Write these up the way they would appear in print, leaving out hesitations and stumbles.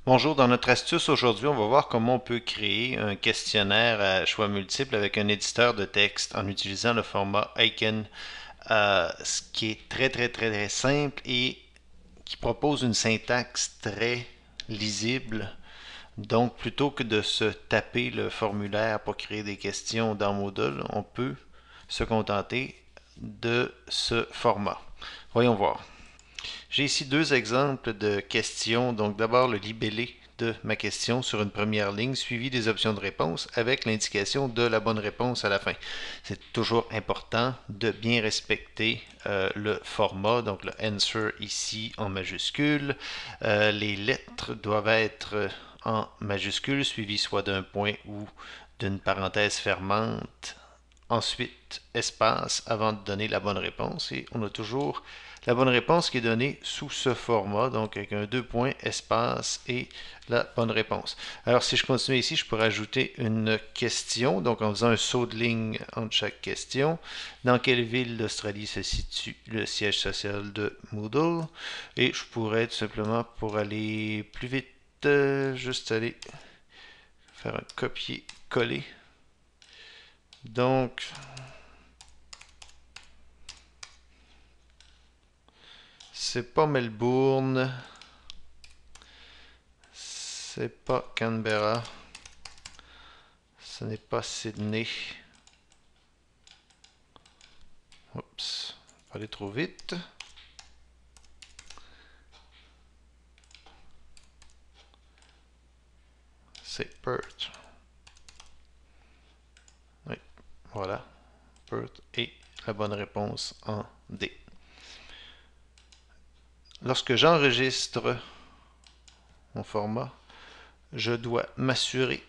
Bonjour, dans notre astuce aujourd'hui, on va voir comment on peut créer un questionnaire à choix multiples avec un éditeur de texte en utilisant le format Icon, ce qui est très simple et qui propose une syntaxe très lisible. Donc, plutôt que de se taper le formulaire pour créer des questions dans Moodle, on peut se contenter de ce format. Voyons voir. J'ai ici deux exemples de questions. Donc d'abord le libellé de ma question sur une première ligne, suivi des options de réponse avec l'indication de la bonne réponse à la fin. C'est toujours important de bien respecter le format, donc le answer ici en majuscule. Les lettres doivent être en majuscule, suivies soit d'un point ou d'une parenthèse fermante. Ensuite, espace avant de donner la bonne réponse. Et on a toujours la bonne réponse qui est donnée sous ce format, donc avec un deux points, espace et la bonne réponse. Alors, si je continue ici, je pourrais ajouter une question, donc en faisant un saut de ligne entre chaque question. Dans quelle ville d'Australie se situe le siège social de Moodle? Et je pourrais tout simplement, pour aller plus vite, juste aller faire un copier-coller. Donc, c'est pas Melbourne, c'est pas Canberra, ce n'est pas Sydney. Oups, pas aller trop vite. C'est Perth. Oui, voilà, Perth est la bonne réponse en D. Lorsque j'enregistre mon format, je dois m'assurer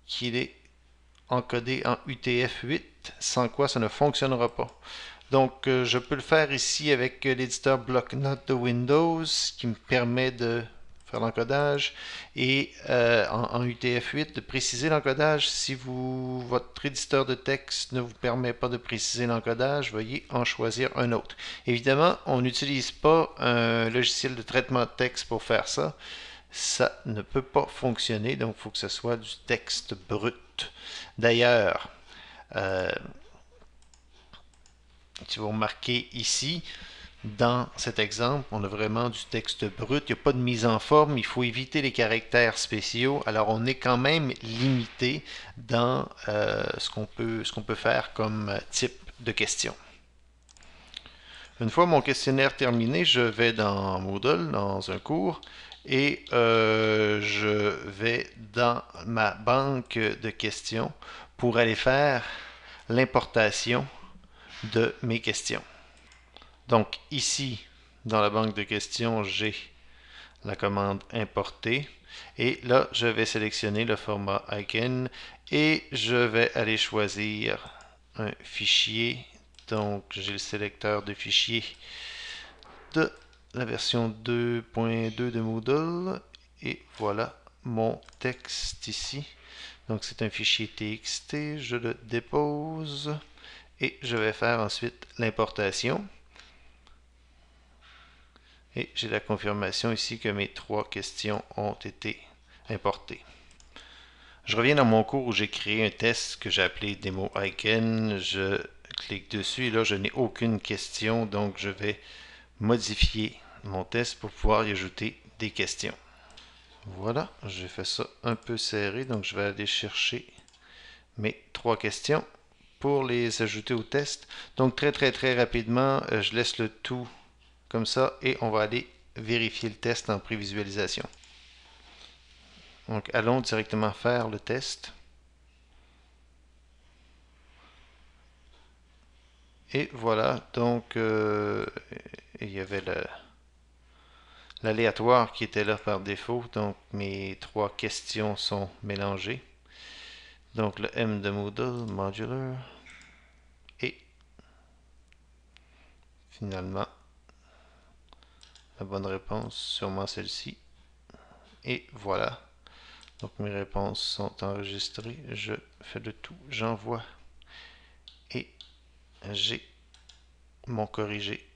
qu'il est encodé en UTF-8, sans quoi ça ne fonctionnera pas. Donc, je peux le faire ici avec l'éditeur Blocknote de Windows qui me permet de faire l'encodage et en UTF-8 de préciser l'encodage. Si votre éditeur de texte ne vous permet pas de préciser l'encodage, veuillez en choisir un autre. Évidemment, on n'utilise pas un logiciel de traitement de texte pour faire ça. Ça ne peut pas fonctionner, donc il faut que ce soit du texte brut. D'ailleurs, euh, si vous remarquez ici, dans cet exemple, on a vraiment du texte brut, il n'y a pas de mise en forme, il faut éviter les caractères spéciaux. Alors on est quand même limité dans ce qu'on peut faire comme type de question. Une fois mon questionnaire terminé, je vais dans Moodle, dans un cours, et je vais dans ma banque de questions pour aller faire l'importation de mes questions. Donc ici, dans la banque de questions, j'ai la commande importer. Et là, je vais sélectionner le format icon et je vais aller choisir un fichier. Donc, j'ai le sélecteur de fichiers de la version 2.2 de Moodle. Et voilà mon texte ici. Donc, c'est un fichier TXT. Je le dépose et je vais faire ensuite l'importation. Et j'ai la confirmation ici que mes trois questions ont été importées. Je reviens dans mon cours où j'ai créé un test que j'ai appelé Demo Icon. Je clique dessus et là, je n'ai aucune question, donc je vais modifier mon test pour pouvoir y ajouter des questions. Voilà, j'ai fait ça un peu serré, donc je vais aller chercher mes trois questions pour les ajouter au test. Donc très rapidement, je laisse le tout comme ça et on va aller vérifier le test en prévisualisation. Donc allons directement faire le test. Et voilà, donc il y avait l'aléatoire qui était là par défaut, donc mes trois questions sont mélangées. Donc le M de Moodle, Modular, et finalement la bonne réponse, sûrement celle-ci. Et voilà, donc mes réponses sont enregistrées, je fais le tout, j'envoie et j'ai mon corrigé